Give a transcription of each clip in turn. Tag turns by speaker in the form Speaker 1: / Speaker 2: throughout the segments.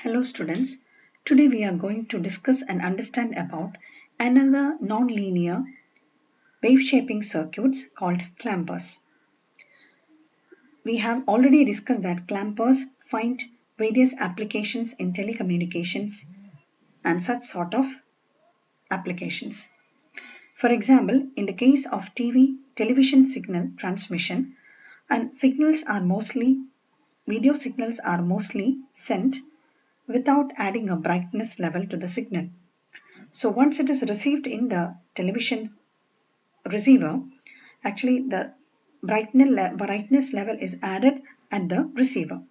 Speaker 1: Hello students, today we are going to discuss and understand about another non-linear wave shaping circuits called clampers. We have already discussed that clampers find various applications in telecommunications and such sort of applications. For example, in the case of television signal transmission, and video signals are mostly sent without adding a brightness level to the signal. So once it is received in the television receiver, actually the brightness level is added at the receiver.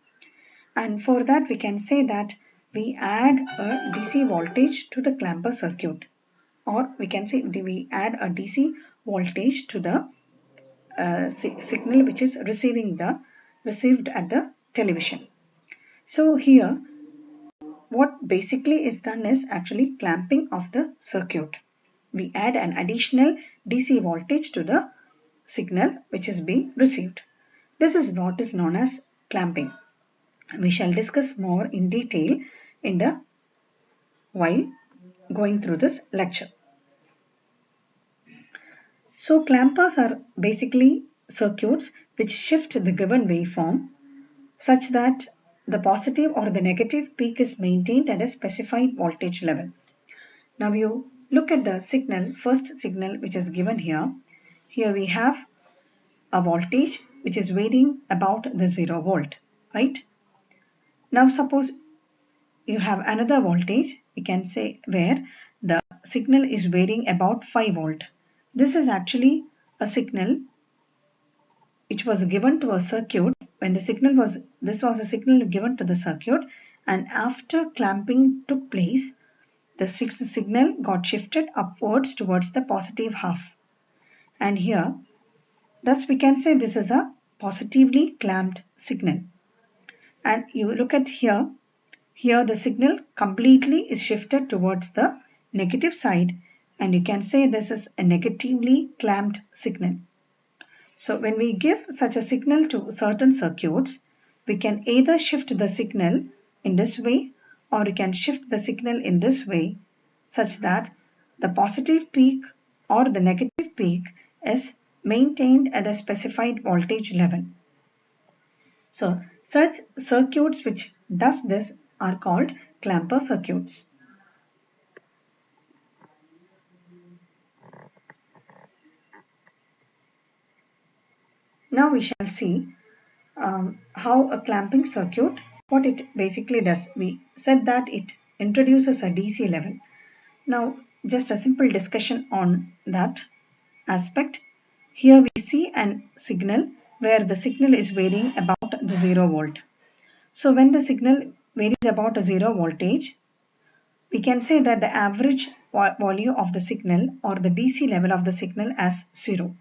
Speaker 1: And for that we can say that we add a DC voltage to the clamper circuit, or we can say we add a DC voltage to the signal which is received at the television. So here what basically is done is actually clamping of the circuit. We add an additional DC voltage to the signal which is being received. This is what is known as clamping. We shall discuss more in detail while going through this lecture. So clampers are basically circuits which shift the given waveform such that the positive or the negative peak is maintained at a specified voltage level. Now you look at the first signal which is given here. Here we have a voltage which is varying about the 0 volt, right? Now suppose you have another voltage, we can say, where the signal is varying about 5 volt. This is actually a signal which was given to a circuit when this was a signal given to the circuit, and after clamping took place, the signal got shifted upwards towards the positive half. And here, thus we can say this is a positively clamped signal. And you look at here the signal completely is shifted towards the negative side, and you can say this is a negatively clamped signal. So when we give such a signal to certain circuits, we can either shift the signal in this way, or we can shift the signal in this way, such that the positive peak or the negative peak is maintained at a specified voltage level. So such circuits which does this are called clamper circuits. Now we shall see how a clamping circuit, what it basically does. We said that it introduces a DC level. Now just a simple discussion on that aspect. Here we see a signal where the signal is varying about the 0 volt. So when the signal varies about a 0 voltage, we can say that the average value of the signal or the DC level of the signal as 0.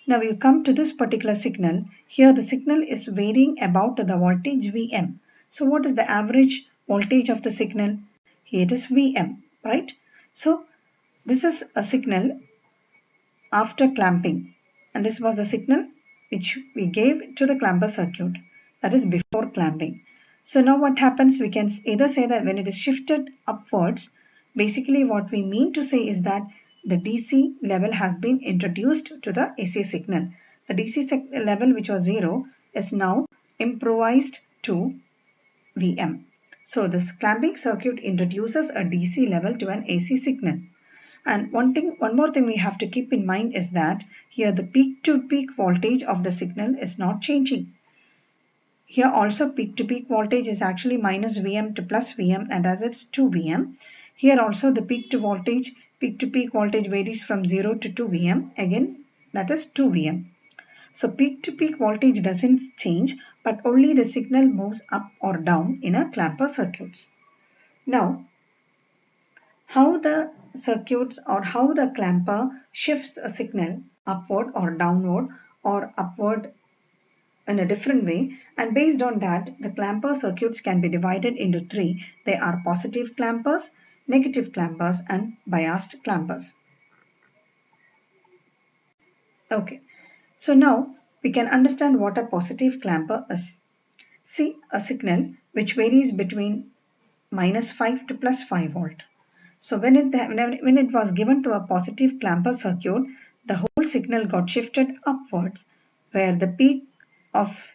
Speaker 1: Now you come to this particular signal. Here the signal is varying about the voltage Vm. So what is the average voltage of the signal? Here it is Vm, right? So this is a signal after clamping, and this was the signal which we gave to the clamper circuit, that is before clamping. So now what happens, we can either say that when it is shifted upwards, basically what we mean to say is that the DC level has been introduced to the AC signal. The DC level which was 0 is now improvised to Vm. So this clamping circuit introduces a DC level to an AC signal. And one more thing we have to keep in mind is that here the peak to peak voltage of the signal is not changing. Here also peak to peak voltage is actually minus Vm to plus Vm, and as it's 2 Vm. Here also the peak to peak voltage varies from 0 to 2 Vm, again that is 2 Vm. So peak to peak voltage doesn't change, but only the signal moves up or down in a clamper circuits. Now, how the circuits or how the clamper shifts a signal upward or downward or upward in a different way, and based on that the clamper circuits can be divided into 3. They are positive clampers, negative clampers, and biased clampers. Okay, so now we can understand what a positive clamper is. See a signal which varies between minus 5 to plus 5 volt. So when it was given to a positive clamper circuit, the whole signal got shifted upwards, where the peak of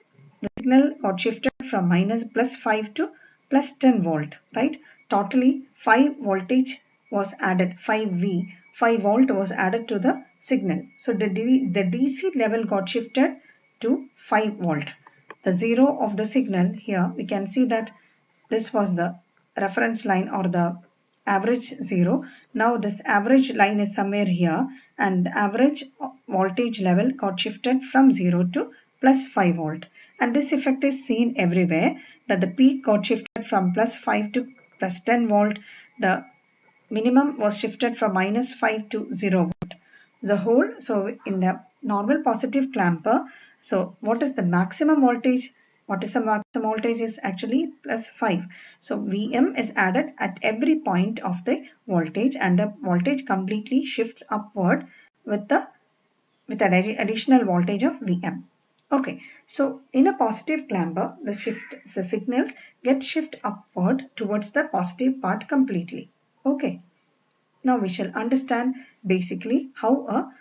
Speaker 1: the signal got shifted from minus plus 5 to plus 10 volt, right? Totally 5 voltage was added, 5V, 5 volt was added to the signal. So the DC level got shifted to 5 volt. The zero of the signal here, we can see that this was the reference line or the average zero. Now this average line is somewhere here, and average voltage level got shifted from 0 to plus 5 volt. And this effect is seen everywhere, that the peak got shifted from plus 5 to plus 10 volt. The minimum was shifted from minus 5 to 0 volt. The whole, so in the normal positive clamper, so what is the maximum voltage? What is the maximum voltage is actually plus 5. So Vm is added at every point of the voltage, and the voltage completely shifts upward with an additional voltage of Vm. Okay, so in a positive clamper, the signals get shift upward towards the positive part completely. Okay, now we shall understand basically how a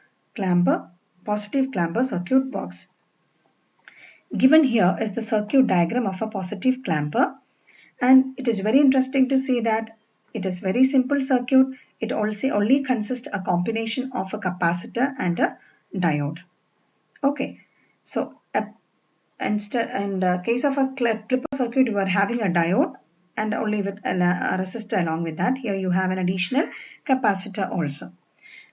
Speaker 1: positive clamper circuit works. Given here is the circuit diagram of a positive clamper, and it is very interesting to see that it is very simple circuit. It also only consists a combination of a capacitor and a diode. Okay, so in the case of a clipper circuit, you are having a diode and only with a resistor along with that. Here you have an additional capacitor also.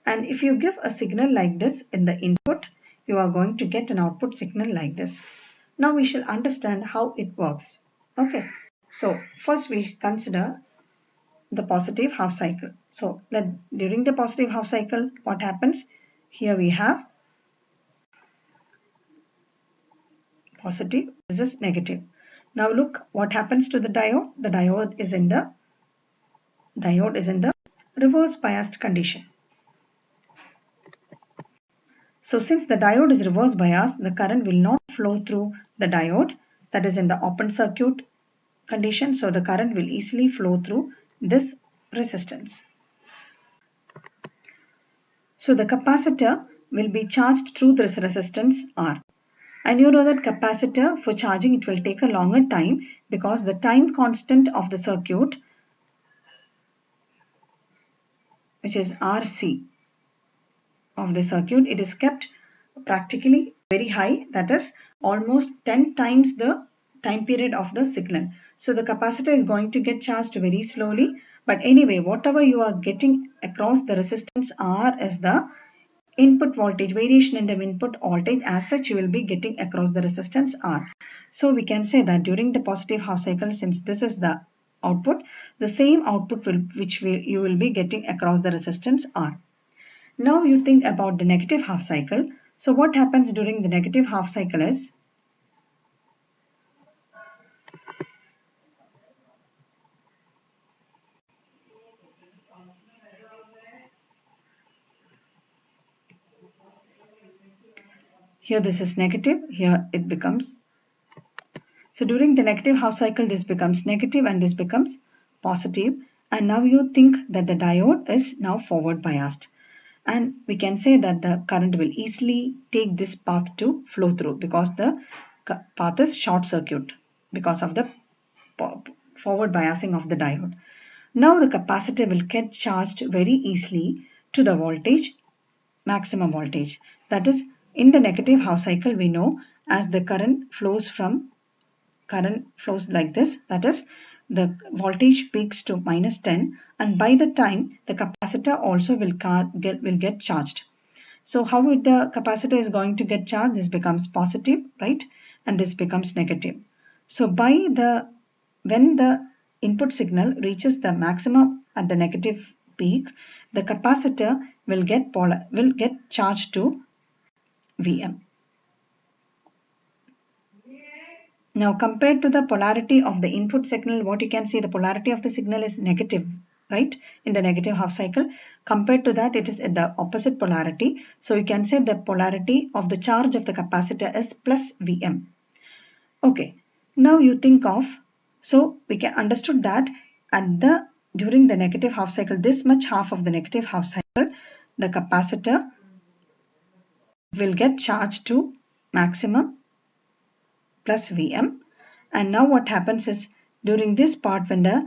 Speaker 1: And if you give a signal like this in the input, you are going to get an output signal like this. Now we shall understand how it works. Okay, so first we consider the positive half cycle. So during the positive half cycle, what happens? Here we have positive, this is negative. Now look what happens to the diode. The diode is in the reverse biased condition. So since the diode is reverse biased, the current will not flow through the diode, that is in the open circuit condition. So the current will easily flow through this resistance. So the capacitor will be charged through this resistance R. And you know that capacitor, for charging, it will take a longer time because the time constant of the circuit, which is RC of the circuit, it is kept practically very high, that is almost 10 times the time period of the signal. So the capacitor is going to get charged very slowly, but anyway, whatever you are getting across the resistance R is the input voltage, variation in the input voltage. As such, you will be getting across the resistance R. So we can say that during the positive half cycle, since this is the output, the same output you will be getting across the resistance R. Now you think about the negative half cycle. So what happens during the negative half cycle is, here this is negative, here it becomes, so during the negative half cycle this becomes negative and this becomes positive. And now you think that the diode is now forward biased. And we can say that the current will easily take this path to flow through because the path is short circuit because of the forward biasing of the diode. Now the capacitor will get charged very easily to the voltage, maximum voltage. That is, in the negative half cycle, we know as the current flows like this, that is, the voltage peaks to minus 10, and by the time the capacitor also will get charged. So how the capacitor is going to get charged? This becomes positive, right? And this becomes negative. So when the input signal reaches the maximum at the negative peak, the capacitor will get charged to Vm. Now compared to the polarity of the input signal, what you can see, the polarity of the signal is negative, right? In the negative half cycle. Compared to that, it is at the opposite polarity. So you can say the polarity of the charge of the capacitor is plus Vm. Okay, now you think of, so we can understood that during the negative half cycle, this much half of the negative half cycle, the capacitor will get charged to maximum plus Vm. And now what happens is, during this part, when the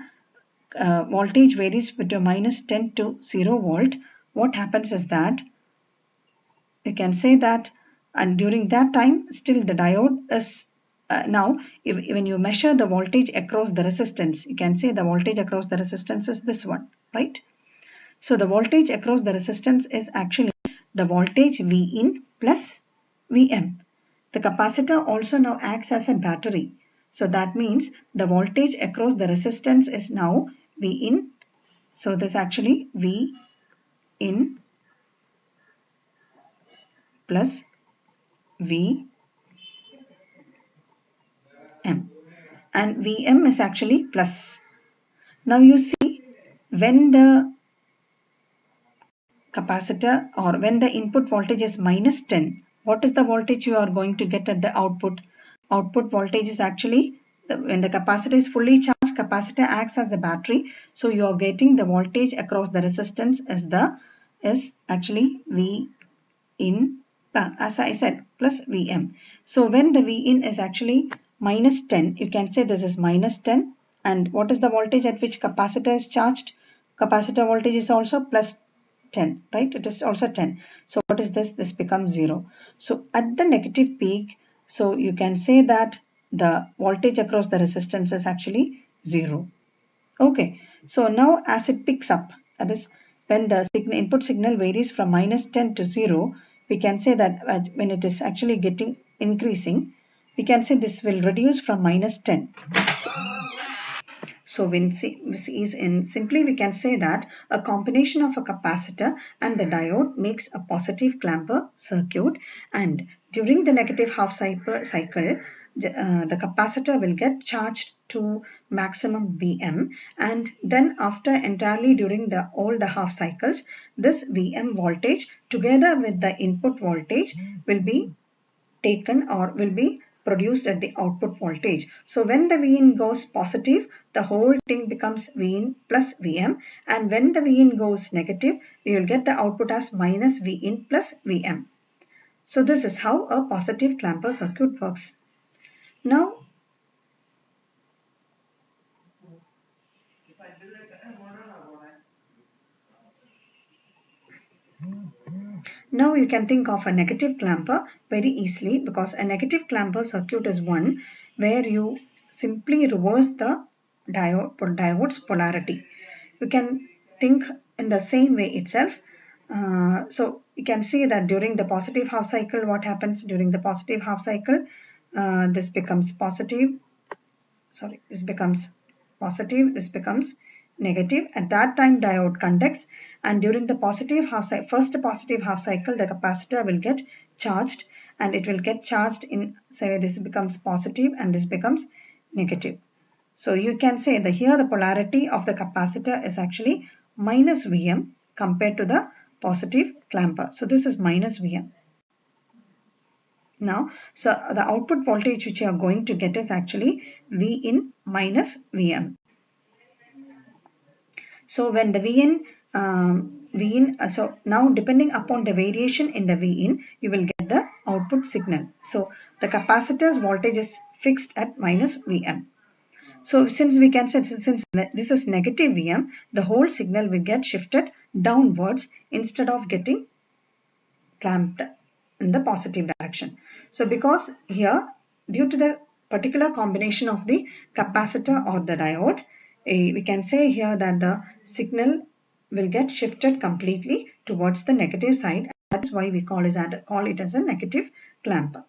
Speaker 1: voltage varies between -10 to 0 volt, what happens is that you can say that, and during that time still the diode is now when you measure the voltage across the resistance, you can say the voltage across the resistance is this one, right? So the voltage across the resistance is actually the voltage Vin plus Vm. The capacitor also now acts as a battery. So that means the voltage across the resistance is now Vin. So this actually Vin plus Vm. And Vm is actually plus. Now you see, when the capacitor or when the input voltage is -10, what is the voltage you are going to get at the output? Output voltage is actually, when the capacitor is fully charged, capacitor acts as a battery. So you are getting the voltage across the resistance is actually Vin, as I said, plus Vm. So when the Vin is actually -10, you can say this is -10. And what is the voltage at which capacitor is charged? Capacitor voltage is also plus 10, right? It is also 10. So what is this? This becomes 0. So at the negative peak, so you can say that the voltage across the resistance is actually 0. Okay. So now as it picks up, that is when the input signal varies from -10 to 0, we can say that when it is actually getting increasing, we can say this will reduce from -10. So simply we can say that a combination of a capacitor and the diode makes a positive clamper circuit, and during the negative half cycle, the capacitor will get charged to maximum Vm, and then after entirely during all the half cycles, this Vm voltage together with the input voltage will be taken or will be produced at the output voltage. So when the Vin goes positive, the whole thing becomes Vin plus Vm, and when the Vin goes negative, we will get the output as minus Vin plus Vm. So this is how a positive clamper circuit works. Now you can think of a negative clamper very easily, because a negative clamper circuit is one where you simply reverse the diode's polarity. You can think in the same way itself. So you can see that during the positive half cycle, what happens during the positive half cycle? This becomes positive. Sorry, this becomes positive. This becomes negative. At that time, diode conducts, and during the positive half cycle, first positive half cycle, the capacitor will get charged, and it will get charged in, say, this becomes positive and this becomes negative. So you can say that here the polarity of the capacitor is actually minus Vm compared to the positive clamper. So this is minus Vm. Now, so the output voltage which you are going to get is actually Vin minus Vm. So when the so now depending upon the variation in the Vin, you will get the output signal. So the capacitor's voltage is fixed at minus Vm. So since we can say, since this is negative Vm, the whole signal will get shifted downwards instead of getting clamped in the positive direction. So because here, due to the particular combination of the capacitor or the diode, we can say here that the signal will get shifted completely towards the negative side. That is why we call it as a negative clamper.